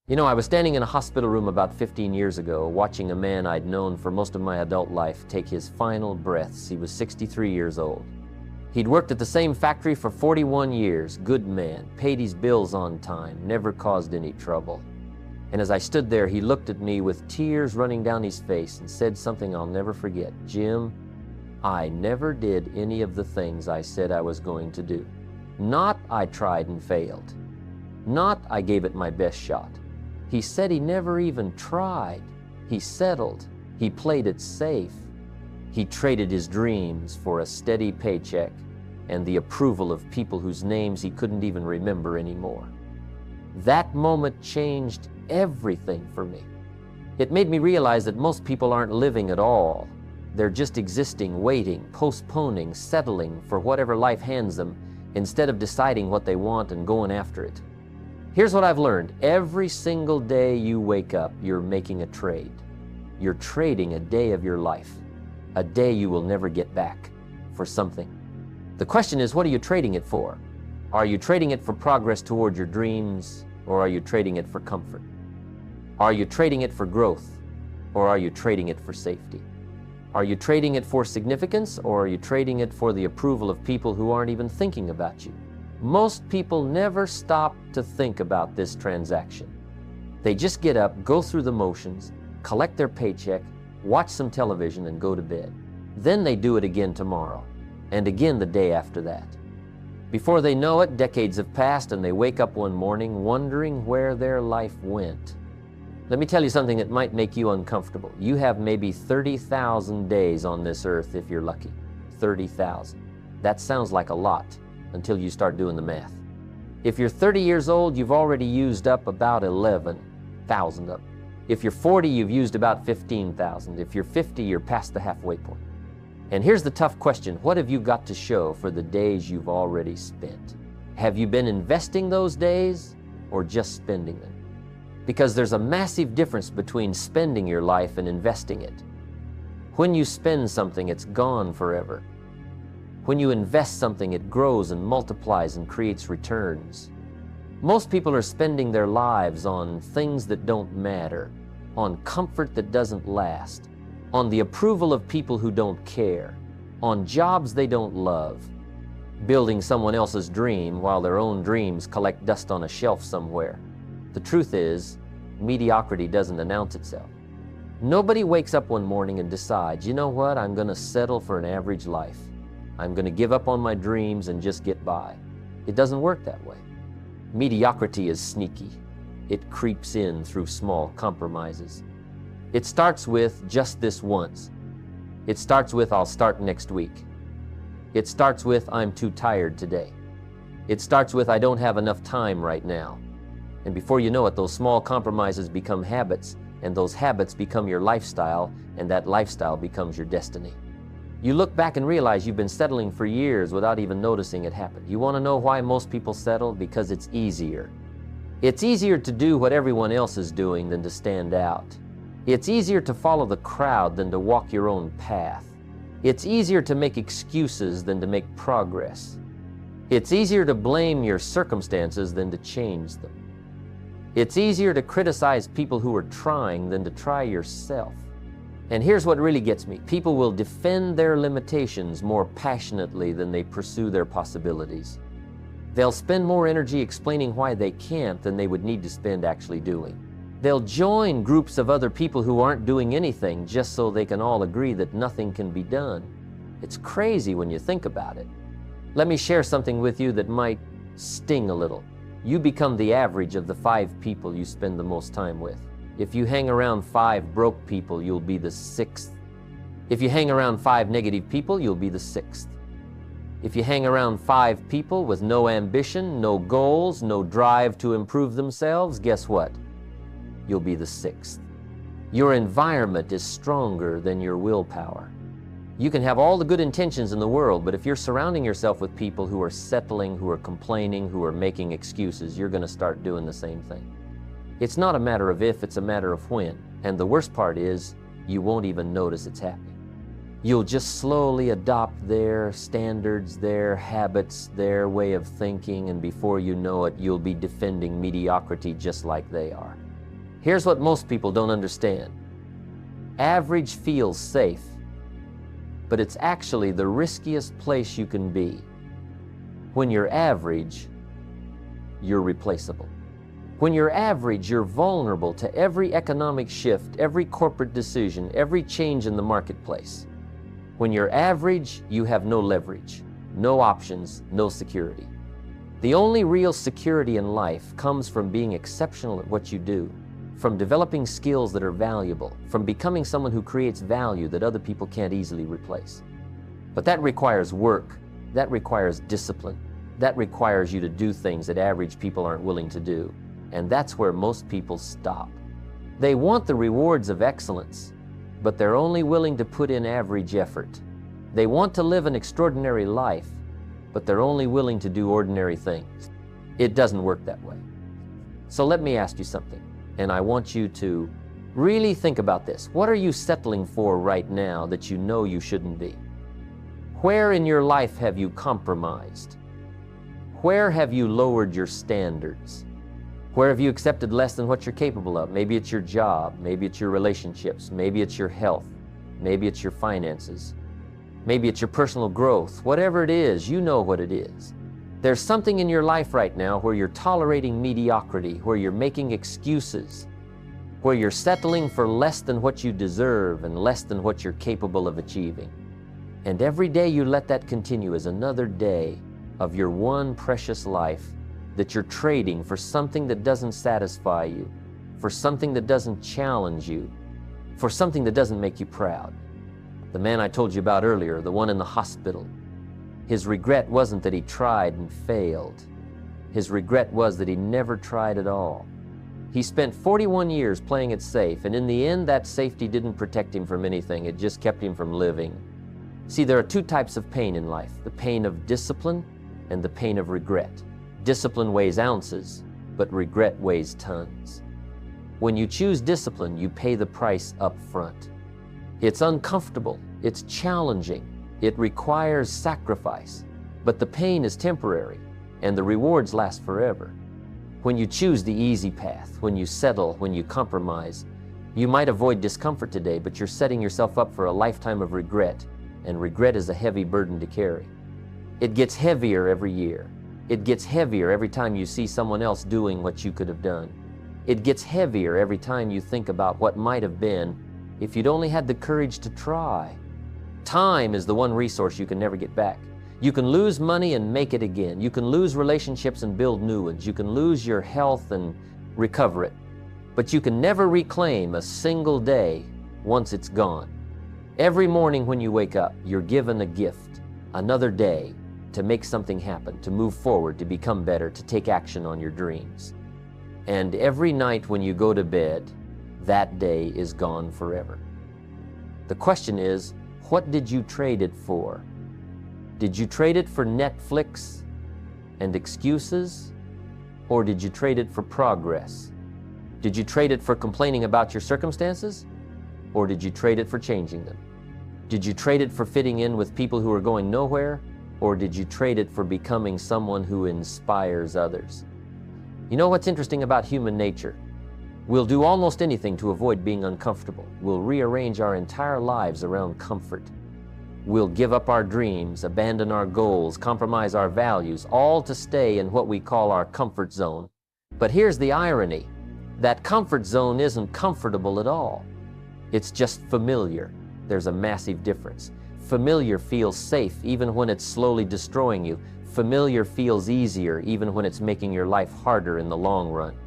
You know, I was standing in a hospital room about 15 years ago, watching a man I'd known for most of my adult life take his final breaths. He was 63 years old. He'd worked at the same factory for 41 years, good man, paid his bills on time, never caused any trouble. And as I stood there, he looked at me with tears running down his face and said something I'll never forget. "Jim, I never did any of the things I said I was going to do. Not I tried and failed. Not I gave it my best shot." He said he never even tried. He settled. He played it safe. He traded his dreams for a steady paycheck and the approval of people whose names he couldn't even remember anymore. That moment changed everything for me. It made me realize that most people aren't living at all. They're just existing, waiting, postponing, settling for whatever life hands them instead of deciding what they want and going after it. Here's what I've learned. Every single day you wake up, you're making a trade. You're trading a day of your life, a day you will never get back, for something. The question is, what are you trading it for? Are you trading it for progress toward your dreams, or are you trading it for comfort? Are you trading it for growth, or are you trading it for safety? Are you trading it for significance, or are you trading it for the approval of people who aren't even thinking about you? Most people never stop to think about this transaction. They just get up, go through the motions, collect their paycheck, watch some television, and go to bed. Then they do it again tomorrow, and again the day after that. Before they know it, decades have passed, and they wake up one morning wondering where their life went. Let me tell you something that might make you uncomfortable. You have maybe 30,000 days on this earth if you're lucky. 30,000. That sounds like a lot until you start doing the math. If you're 30 years old, you've already used up about 11,000 of them. If you're 40, you've used about 15,000. If you're 50, you're past the halfway point. And here's the tough question. What have you got to show for the days you've already spent? Have you been investing those days or just spending them? Because there's a massive difference between spending your life and investing it. When you spend something, it's gone forever. When you invest something, it grows and multiplies and creates returns. Most people are spending their lives on things that don't matter, on comfort that doesn't last, on the approval of people who don't care, on jobs they don't love, building someone else's dream while their own dreams collect dust on a shelf somewhere. The truth is, mediocrity doesn't announce itself. Nobody wakes up one morning and decides, you know what, I'm going to settle for an average life. I'm going to give up on my dreams and just get by. It doesn't work that way. Mediocrity is sneaky. It creeps in through small compromises. It starts with just this once. It starts with I'll start next week. It starts with I'm too tired today. It starts with I don't have enough time right now. And before you know it, those small compromises become habits, and those habits become your lifestyle, and that lifestyle becomes your destiny. You look back and realize you've been settling for years without even noticing it happen. You want to know why most people settle? Because it's easier. It's easier to do what everyone else is doing than to stand out. It's easier to follow the crowd than to walk your own path. It's easier to make excuses than to make progress. It's easier to blame your circumstances than to change them. It's easier to criticize people who are trying than to try yourself. And here's what really gets me. People will defend their limitations more passionately than they pursue their possibilities. They'll spend more energy explaining why they can't than they would need to spend actually doing. They'll join groups of other people who aren't doing anything just so they can all agree that nothing can be done. It's crazy when you think about it. Let me share something with you that might sting a little. You become the average of the 5 people you spend the most time with. If you hang around 5 broke people, you'll be the 6th. If you hang around 5 negative people, you'll be the 6th. If you hang around 5 people with no ambition, no goals, no drive to improve themselves, guess what? You'll be the 6th. Your environment is stronger than your willpower. You can have all the good intentions in the world, but if you're surrounding yourself with people who are settling, who are complaining, who are making excuses, you're going to start doing the same thing. It's not a matter of if, it's a matter of when. And the worst part is, you won't even notice it's happening. You'll just slowly adopt their standards, their habits, their way of thinking, and before you know it, you'll be defending mediocrity just like they are. Here's what most people don't understand. Average feels safe, but it's actually the riskiest place you can be. When you're average, you're replaceable. When you're average, you're vulnerable to every economic shift, every corporate decision, every change in the marketplace. When you're average, you have no leverage, no options, no security. The only real security in life comes from being exceptional at what you do, from developing skills that are valuable, from becoming someone who creates value that other people can't easily replace. But that requires work, that requires discipline, that requires you to do things that average people aren't willing to do. And that's where most people stop. They want the rewards of excellence, but they're only willing to put in average effort. They want to live an extraordinary life, but they're only willing to do ordinary things. It doesn't work that way. So let me ask you something, and I want you to really think about this. What are you settling for right now that you know you shouldn't be? Where in your life have you compromised? Where have you lowered your standards? Where have you accepted less than what you're capable of? Maybe it's your job, maybe it's your relationships, maybe it's your health, maybe it's your finances, maybe it's your personal growth. Whatever it is, you know what it is. There's something in your life right now where you're tolerating mediocrity, where you're making excuses, where you're settling for less than what you deserve and less than what you're capable of achieving. And every day you let that continue is another day of your one precious life that you're trading for something that doesn't satisfy you, for something that doesn't challenge you, for something that doesn't make you proud. The man I told you about earlier, the one in the hospital, his regret wasn't that he tried and failed. His regret was that he never tried at all. He spent 41 years playing it safe, and in the end, that safety didn't protect him from anything. It just kept him from living. See, there are two types of pain in life, the pain of discipline and the pain of regret. Discipline weighs ounces, but regret weighs tons. When you choose discipline, you pay the price up front. It's uncomfortable, it's challenging, it requires sacrifice, but the pain is temporary and the rewards last forever. When you choose the easy path, when you settle, when you compromise, you might avoid discomfort today, but you're setting yourself up for a lifetime of regret, and regret is a heavy burden to carry. It gets heavier every year. It gets heavier every time you see someone else doing what you could have done. It gets heavier every time you think about what might have been if you'd only had the courage to try. Time is the one resource you can never get back. You can lose money and make it again. You can lose relationships and build new ones. You can lose your health and recover it. But you can never reclaim a single day once it's gone. Every morning when you wake up, you're given a gift, another day, to make something happen, to move forward, to become better, to take action on your dreams. And every night when you go to bed, that day is gone forever. The question is, what did you trade it for? Did you trade it for Netflix and excuses? Or did you trade it for progress? Did you trade it for complaining about your circumstances? Or did you trade it for changing them? Did you trade it for fitting in with people who are going nowhere? Or did you trade it for becoming someone who inspires others? You know what's interesting about human nature? We'll do almost anything to avoid being uncomfortable. We'll rearrange our entire lives around comfort. We'll give up our dreams, abandon our goals, compromise our values, all to stay in what we call our comfort zone. But here's the irony. That comfort zone isn't comfortable at all. It's just familiar. There's a massive difference. Familiar feels safe even when it's slowly destroying you. Familiar feels easier even when it's making your life harder in the long run.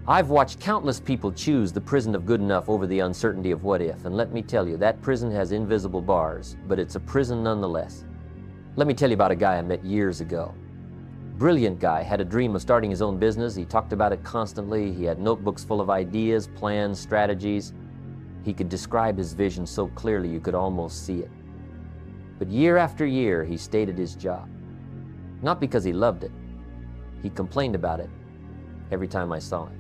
I've watched countless people choose the prison of good enough over the uncertainty of what if, and let me tell you, that prison has invisible bars, but it's a prison nonetheless. Let me tell you about a guy I met years ago. Brilliant guy, had a dream of starting his own business. He talked about it constantly. He had notebooks full of ideas, plans, strategies. He could describe his vision so clearly you could almost see it. But year after year, he stayed at his job. Not because he loved it. He complained about it every time I saw him.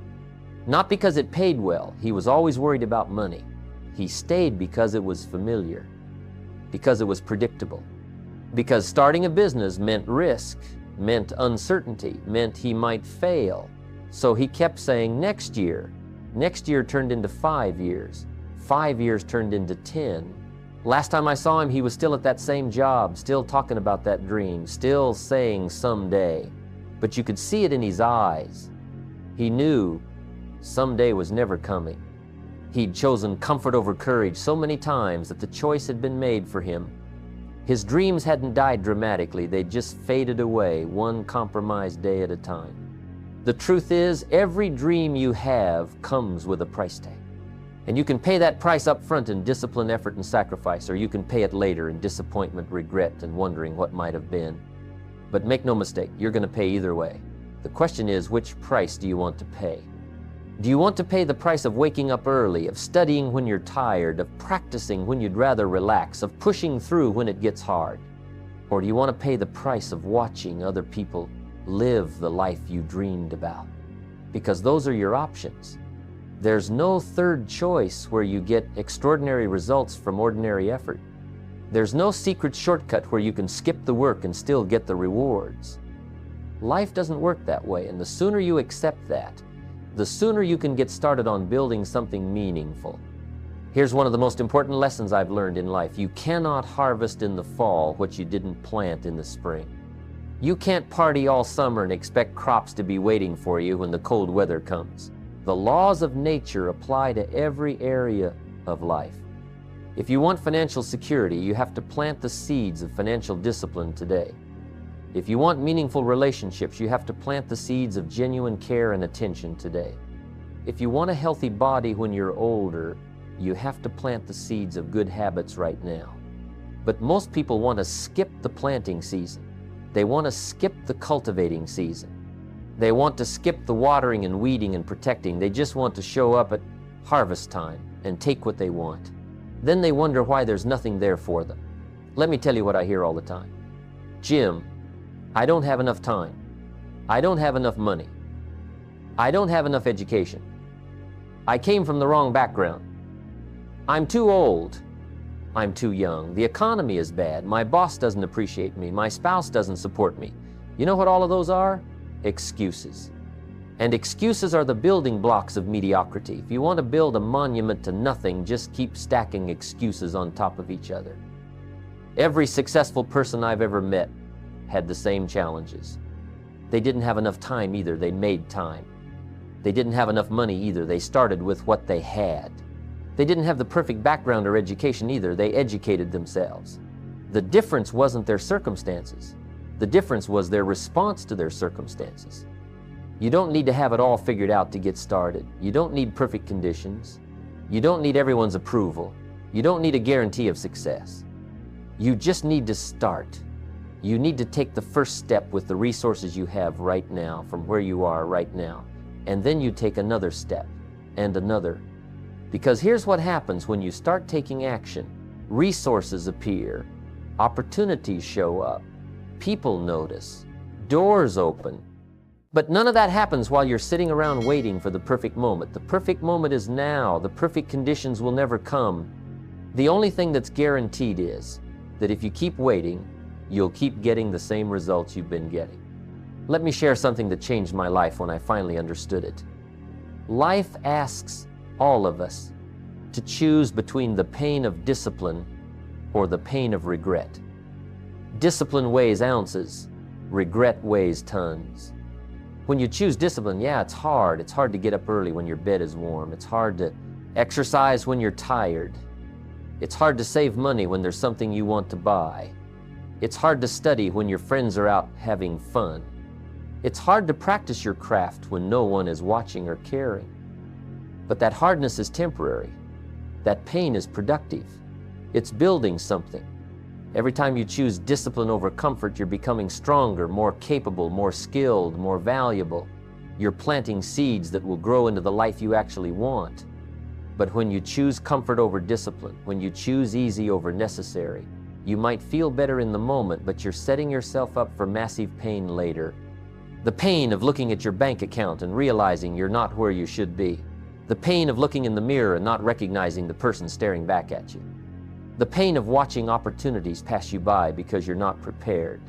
Not because it paid well. He was always worried about money. He stayed because it was familiar, because it was predictable, because starting a business meant risk, meant uncertainty, meant he might fail. So he kept saying next year, Next year turned into 5 years. 5 years turned into 10. Last time I saw him, he was still at that same job, still talking about that dream, still saying someday. But you could see it in his eyes. He knew someday was never coming. He'd chosen comfort over courage so many times that the choice had been made for him. His dreams hadn't died dramatically, they'd just faded away, one compromised day at a time. The truth is, every dream you have comes with a price tag. And you can pay that price up front in discipline, effort, and sacrifice, or you can pay it later in disappointment, regret, and wondering what might have been. But make no mistake, you're going to pay either way. The question is, which price do you want to pay? Do you want to pay the price of waking up early, of studying when you're tired, of practicing when you'd rather relax, of pushing through when it gets hard? Or do you want to pay the price of watching other people live the life you dreamed about? Because those are your options. There's no third choice where you get extraordinary results from ordinary effort. There's no secret shortcut where you can skip the work and still get the rewards. Life doesn't work that way, and the sooner you accept that, the sooner you can get started on building something meaningful. Here's one of the most important lessons I've learned in life. You cannot harvest in the fall what you didn't plant in the spring. You can't party all summer and expect crops to be waiting for you when the cold weather comes. The laws of nature apply to every area of life. If you want financial security, you have to plant the seeds of financial discipline today. If you want meaningful relationships, you have to plant the seeds of genuine care and attention today. If you want a healthy body when you're older, you have to plant the seeds of good habits right now. But most people want to skip the planting season. They want to skip the cultivating season. They want to skip the watering and weeding and protecting. They just want to show up at harvest time and take what they want. Then they wonder why there's nothing there for them. Let me tell you what I hear all the time. Jim, I don't have enough time. I don't have enough money. I don't have enough education. I came from the wrong background. I'm too old. I'm too young. The economy is bad. My boss doesn't appreciate me. My spouse doesn't support me. You know what all of those are? Excuses. And excuses are the building blocks of mediocrity. If you want to build a monument to nothing, just keep stacking excuses on top of each other. Every successful person I've ever met had the same challenges. They didn't have enough time either. They made time. They didn't have enough money either. They started with what they had. They didn't have the perfect background or education either. They educated themselves. The difference wasn't their circumstances. The difference was their response to their circumstances. You don't need to have it all figured out to get started. You don't need perfect conditions. You don't need everyone's approval. You don't need a guarantee of success. You just need to start. You need to take the first step with the resources you have right now, from where you are right now. And then you take another step, and another. Because here's what happens when you start taking action. Resources appear. Opportunities show up. People notice. Doors open. But none of that happens while you're sitting around waiting for the perfect moment. The perfect moment is now. The perfect conditions will never come. The only thing that's guaranteed is that if you keep waiting, you'll keep getting the same results you've been getting. Let me share something that changed my life when I finally understood it. Life asks all of us to choose between the pain of discipline or the pain of regret. Discipline weighs ounces, regret weighs tons. When you choose discipline, yeah, it's hard. It's hard to get up early when your bed is warm. It's hard to exercise when you're tired. It's hard to save money when there's something you want to buy. It's hard to study when your friends are out having fun. It's hard to practice your craft when no one is watching or caring. But that hardness is temporary. That pain is productive. It's building something. Every time you choose discipline over comfort, you're becoming stronger, more capable, more skilled, more valuable. You're planting seeds that will grow into the life you actually want. But when you choose comfort over discipline, when you choose easy over necessary, you might feel better in the moment, but you're setting yourself up for massive pain later. The pain of looking at your bank account and realizing you're not where you should be. The pain of looking in the mirror and not recognizing the person staring back at you. The pain of watching opportunities pass you by because you're not prepared.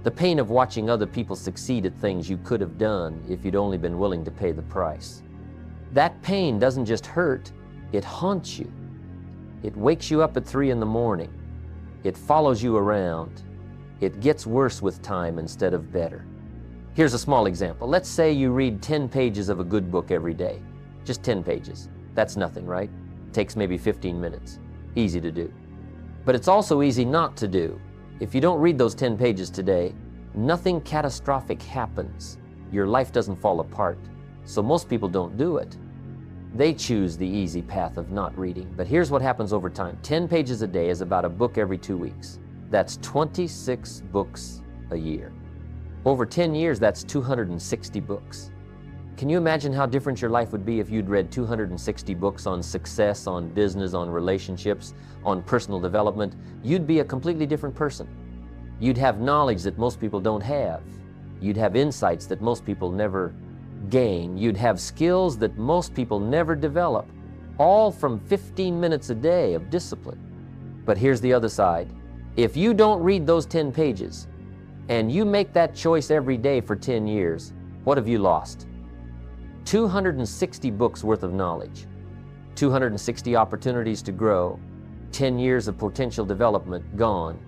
The pain of watching other people succeed at things you could have done if you'd only been willing to pay the price. That pain doesn't just hurt, it haunts you. It wakes you up at 3 in the morning. It follows you around. It gets worse with time instead of better. Here's a small example. Let's say you read 10 pages of a good book every day. Just 10 pages. That's nothing, right? Takes maybe 15 minutes. Easy to do. But it's also easy not to do. If you don't read those 10 pages today, nothing catastrophic happens. Your life doesn't fall apart. So most people don't do it. They choose the easy path of not reading. But here's what happens over time. 10 pages a day is about a book every 2 weeks. That's 26 books a year. Over 10 years, that's 260 books. Can you imagine how different your life would be if you'd read 260 books on success, on business, on relationships, on personal development? You'd be a completely different person. You'd have knowledge that most people don't have. You'd have insights that most people never gain. You'd have skills that most people never develop, all from 15 minutes a day of discipline. But here's the other side. If you don't read those 10 pages, and you make that choice every day for 10 years, what have you lost? 260 books worth of knowledge, 260 opportunities to grow, 10 years of potential development gone.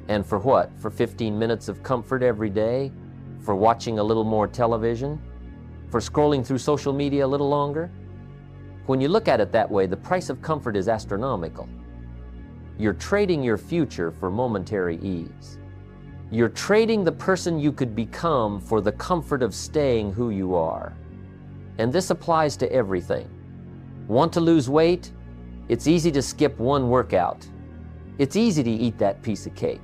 And for what? For 15 minutes of comfort every day? For watching a little more television? For scrolling through social media a little longer? When you look at it that way, the price of comfort is astronomical. You're trading your future for momentary ease. You're trading the person you could become for the comfort of staying who you are. And this applies to everything. Want to lose weight? It's easy to skip one workout. It's easy to eat that piece of cake.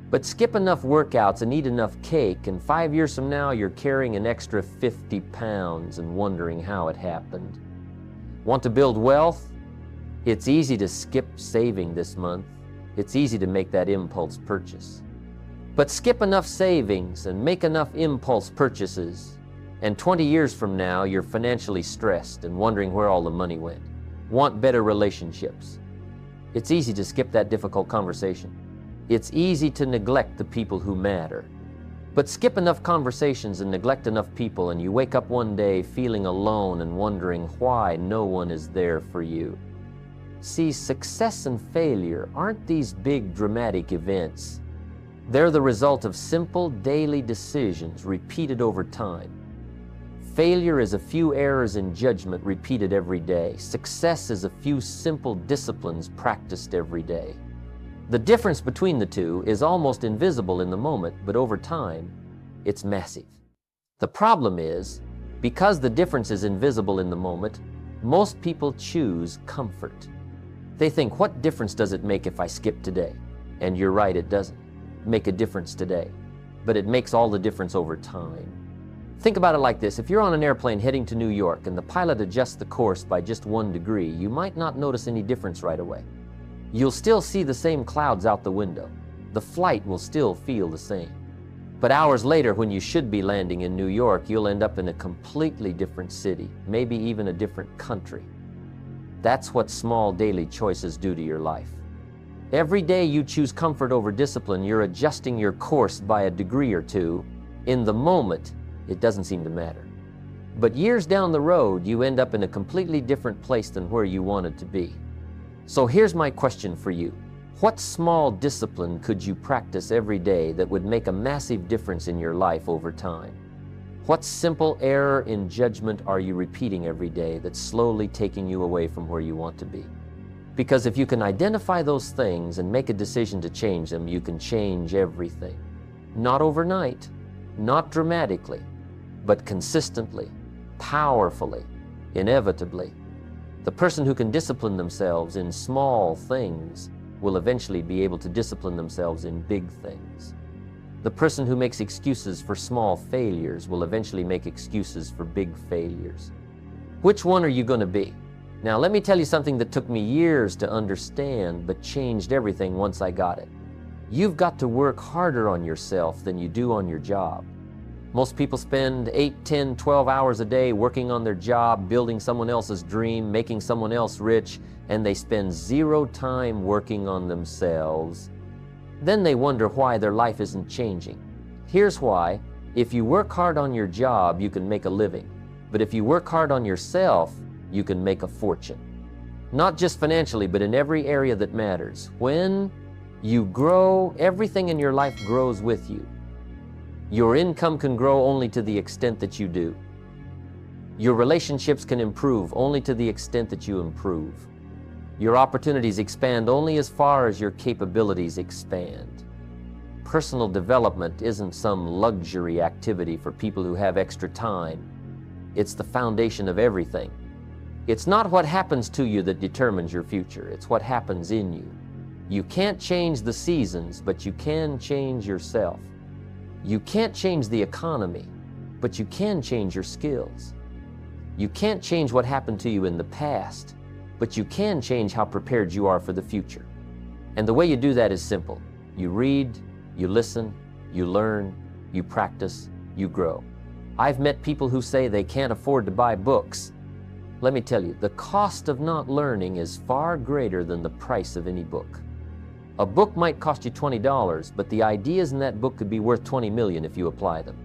But skip enough workouts and eat enough cake, and 5 years from now, you're carrying an extra 50 pounds and wondering how it happened. Want to build wealth? It's easy to skip saving this month. It's easy to make that impulse purchase. But skip enough savings and make enough impulse purchases, and 20 years from now, you're financially stressed and wondering where all the money went. Want better relationships? It's easy to skip that difficult conversation. It's easy to neglect the people who matter. But skip enough conversations and neglect enough people, and you wake up one day feeling alone and wondering why no one is there for you. See, success and failure aren't these big dramatic events. They're the result of simple daily decisions repeated over time. Failure is a few errors in judgment repeated every day. Success is a few simple disciplines practiced every day. The difference between the two is almost invisible in the moment, but over time, it's massive. The problem is, because the difference is invisible in the moment, most people choose comfort. They think, what difference does it make if I skip today? And you're right, it doesn't make a difference today, but it makes all the difference over time. Think about it like this. If you're on an airplane heading to New York and the pilot adjusts the course by just 1 degree, you might not notice any difference right away. You'll still see the same clouds out the window. The flight will still feel the same. But hours later, when you should be landing in New York, you'll end up in a completely different city, maybe even a different country. That's what small daily choices do to your life. Every day you choose comfort over discipline, you're adjusting your course by a degree or two. In the moment, it doesn't seem to matter. But years down the road, you end up in a completely different place than where you wanted to be. So here's my question for you. What small discipline could you practice every day that would make a massive difference in your life over time? What simple error in judgment are you repeating every day that's slowly taking you away from where you want to be? Because if you can identify those things and make a decision to change them, you can change everything. Not overnight, not dramatically, but consistently, powerfully, inevitably. The person who can discipline themselves in small things will eventually be able to discipline themselves in big things. The person who makes excuses for small failures will eventually make excuses for big failures. Which one are you going to be? Now, let me tell you something that took me years to understand, but changed everything once I got it. You've got to work harder on yourself than you do on your job. Most people spend 8, 10, 12 hours a day working on their job, building someone else's dream, making someone else rich, and they spend 0 time working on themselves. Then they wonder why their life isn't changing. Here's why. If you work hard on your job, you can make a living. But if you work hard on yourself, you can make a fortune. Not just financially, but in every area that matters. When you grow, everything in your life grows with you. Your income can grow only to the extent that you do. Your relationships can improve only to the extent that you improve. Your opportunities expand only as far as your capabilities expand. Personal development isn't some luxury activity for people who have extra time. It's the foundation of everything. It's not what happens to you that determines your future. It's what happens in you. You can't change the seasons, but you can change yourself. You can't change the economy, but you can change your skills. You can't change what happened to you in the past, but you can change how prepared you are for the future. And the way you do that is simple. You read, you listen, you learn, you practice, you grow. I've met people who say they can't afford to buy books. Let me tell you, the cost of not learning is far greater than the price of any book. A book might cost you $20, but the ideas in that book could be worth $20 million if you apply them.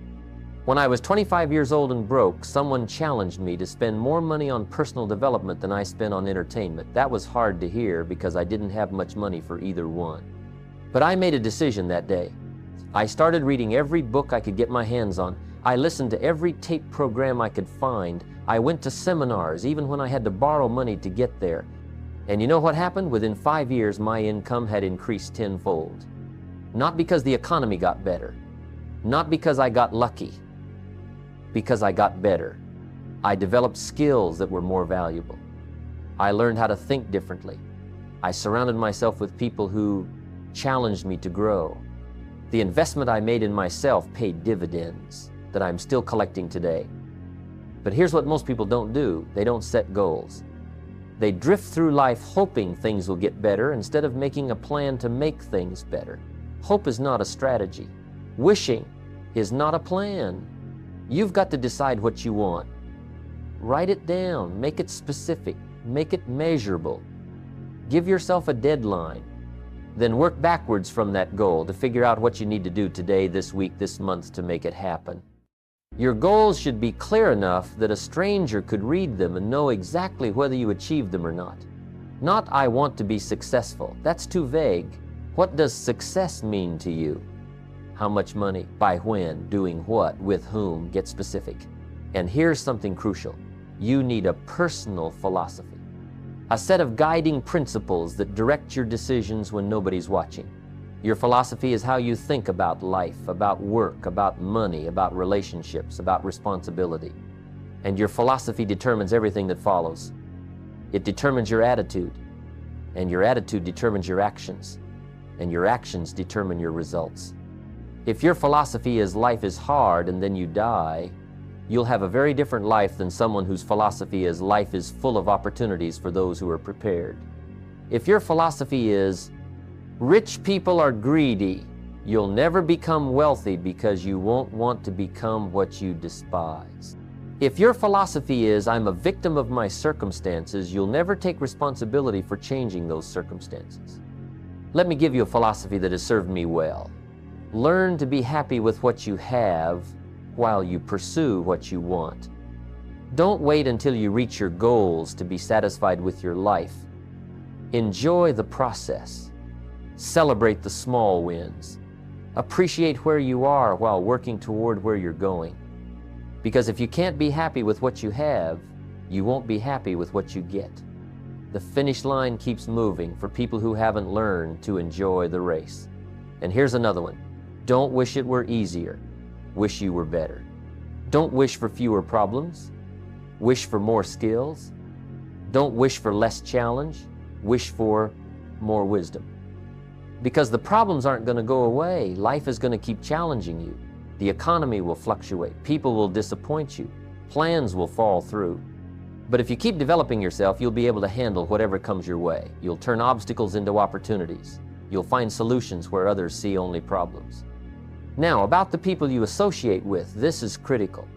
When I was 25 years old and broke, someone challenged me to spend more money on personal development than I spent on entertainment. That was hard to hear because I didn't have much money for either one. But I made a decision that day. I started reading every book I could get my hands on. I listened to every tape program I could find. I went to seminars, even when I had to borrow money to get there. And you know what happened? Within 5 years, my income had increased tenfold. Not because the economy got better, not because I got lucky, because I got better. I developed skills that were more valuable. I learned how to think differently. I surrounded myself with people who challenged me to grow. The investment I made in myself paid dividends that I'm still collecting today. But here's what most people don't do. They don't set goals. They drift through life hoping things will get better instead of making a plan to make things better. Hope is not a strategy. Wishing is not a plan. You've got to decide what you want. Write it down, make it specific, make it measurable. Give yourself a deadline. Then work backwards from that goal to figure out what you need to do today, this week, this month to make it happen. Your goals should be clear enough that a stranger could read them and know exactly whether you achieved them or not. Not, I want to be successful. That's too vague. What does success mean to you? How much money? By when? Doing what? With whom? Get specific. And here's something crucial. You need a personal philosophy. A set of guiding principles that direct your decisions when nobody's watching. Your philosophy is how you think about life, about work, about money, about relationships, about responsibility. And your philosophy determines everything that follows. It determines your attitude, and your attitude determines your actions, and your actions determine your results. If your philosophy is life is hard and then you die, you'll have a very different life than someone whose philosophy is life is full of opportunities for those who are prepared. If your philosophy is rich people are greedy, you'll never become wealthy because you won't want to become what you despise. If your philosophy is I'm a victim of my circumstances, you'll never take responsibility for changing those circumstances. Let me give you a philosophy that has served me well. Learn to be happy with what you have while you pursue what you want. Don't wait until you reach your goals to be satisfied with your life. Enjoy the process. Celebrate the small wins. Appreciate where you are while working toward where you're going. Because if you can't be happy with what you have, you won't be happy with what you get. The finish line keeps moving for people who haven't learned to enjoy the race. And here's another one. Don't wish it were easier. Wish you were better. Don't wish for fewer problems. Wish for more skills. Don't wish for less challenge. Wish for more wisdom. Because the problems aren't going to go away. Life is going to keep challenging you. The economy will fluctuate. People will disappoint you. Plans will fall through. But if you keep developing yourself, you'll be able to handle whatever comes your way. You'll turn obstacles into opportunities. You'll find solutions where others see only problems. Now, about the people you associate with, this is critical.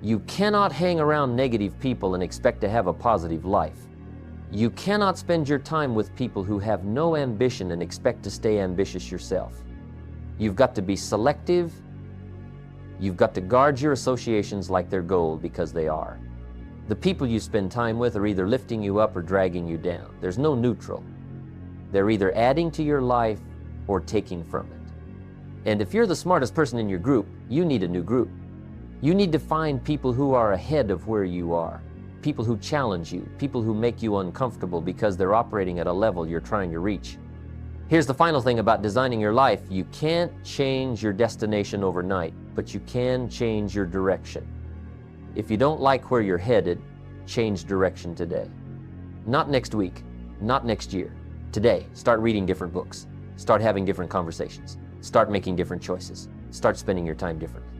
You cannot hang around negative people and expect to have a positive life. You cannot spend your time with people who have no ambition and expect to stay ambitious yourself. You've got to be selective. You've got to guard your associations like they're gold, because they are. The people you spend time with are either lifting you up or dragging you down. There's no neutral. They're either adding to your life or taking from it. And if you're the smartest person in your group, you need a new group. You need to find people who are ahead of where you are, people who challenge you, people who make you uncomfortable because they're operating at a level you're trying to reach. Here's the final thing about designing your life. You can't change your destination overnight, but you can change your direction. If you don't like where you're headed, change direction today. Not next week, not next year. Today, start reading different books. Start having different conversations. Start making different choices. Start spending your time differently.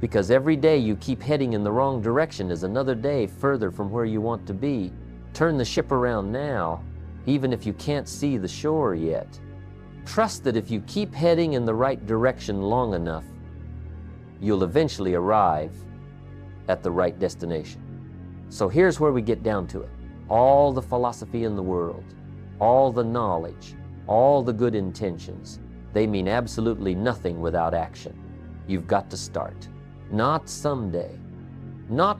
Because every day you keep heading in the wrong direction is another day further from where you want to be. Turn the ship around now, even if you can't see the shore yet. Trust that if you keep heading in the right direction long enough, you'll eventually arrive at the right destination. So here's where we get down to it. All the philosophy in the world, all the knowledge, all the good intentions, they mean absolutely nothing without action. You've got to start. Not someday, not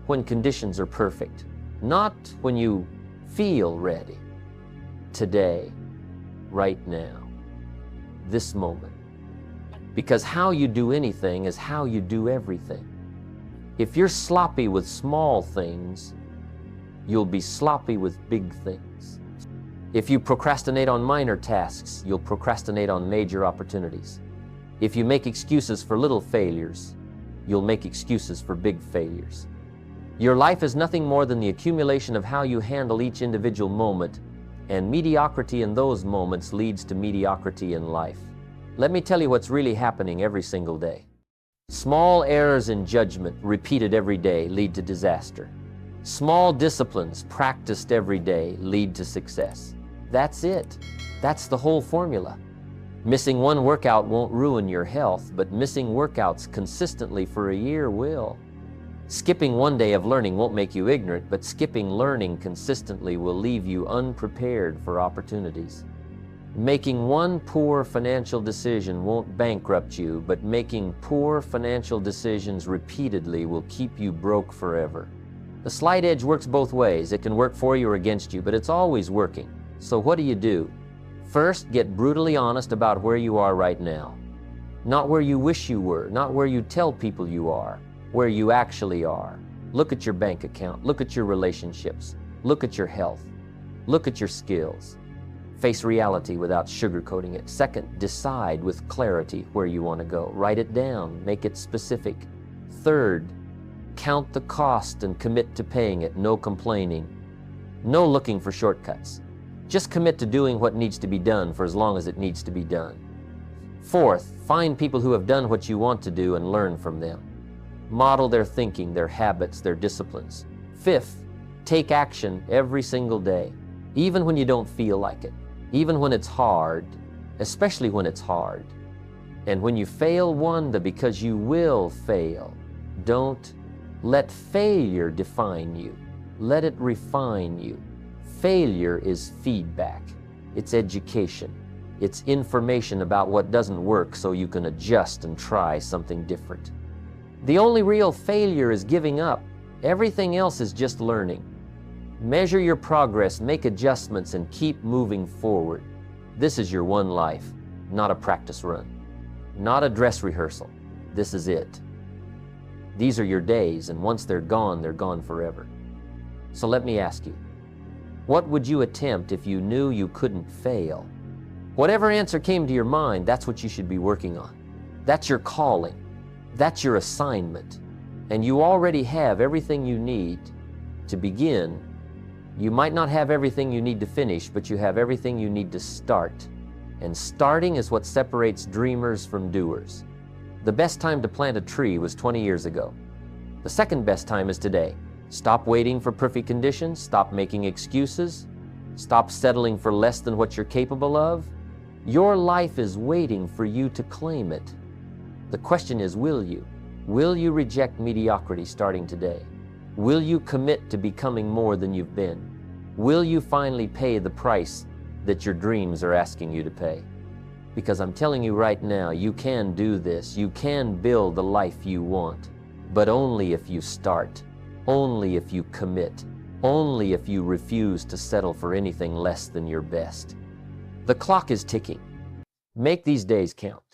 when conditions are perfect, not when you feel ready. Today, right now, this moment. Because how you do anything is how you do everything. If you're sloppy with small things, you'll be sloppy with big things. If you procrastinate on minor tasks, you'll procrastinate on major opportunities. If you make excuses for little failures, you'll make excuses for big failures. Your life is nothing more than the accumulation of how you handle each individual moment, and mediocrity in those moments leads to mediocrity in life. Let me tell you what's really happening every single day. Small errors in judgment repeated every day lead to disaster. Small disciplines practiced every day lead to success. That's it. That's the whole formula. Missing one workout won't ruin your health, but missing workouts consistently for a year will. Skipping one day of learning won't make you ignorant, but skipping learning consistently will leave you unprepared for opportunities. Making one poor financial decision won't bankrupt you, but making poor financial decisions repeatedly will keep you broke forever. The slight edge works both ways. It can work for you or against you, but it's always working. So what do? First, get brutally honest about where you are right now. Not where you wish you were, not where you tell people you are, where you actually are. Look at your bank account, look at your relationships, look at your health, look at your skills. Face reality without sugarcoating it. Second, decide with clarity where you want to go. Write it down, make it specific. Third, count the cost and commit to paying it, no complaining. No looking for shortcuts. Just commit to doing what needs to be done for as long as it needs to be done. Fourth, find people who have done what you want to do and learn from them. Model their thinking, their habits, their disciplines. Fifth, take action every single day, even when you don't feel like it, even when it's hard, especially when it's hard. And when you fail one, because you will fail, don't let failure define you. Let it refine you. Failure is feedback. It's education. It's information about what doesn't work so you can adjust and try something different. The only real failure is giving up. Everything else is just learning. Measure your progress, make adjustments, and keep moving forward. This is your one life, not a practice run, not a dress rehearsal. This is it. These are your days, and once they're gone forever. So let me ask you, what would you attempt if you knew you couldn't fail? Whatever answer came to your mind, that's what you should be working on. That's your calling. That's your assignment. And you already have everything you need to begin. You might not have everything you need to finish, but you have everything you need to start. And starting is what separates dreamers from doers. The best time to plant a tree was 20 years ago. The second best time is today. Stop waiting for perfect conditions. Stop making excuses. Stop settling for less than what you're capable of. Your life is waiting for you to claim it. The question is, will you? Will you reject mediocrity starting today? Will you commit to becoming more than you've been? Will you finally pay the price that your dreams are asking you to pay? Because I'm telling you right now, you can do this. You can build the life you want, but only if you start. only if you commit, only if you refuse to settle for anything less than your best. The clock is ticking. Make these days count.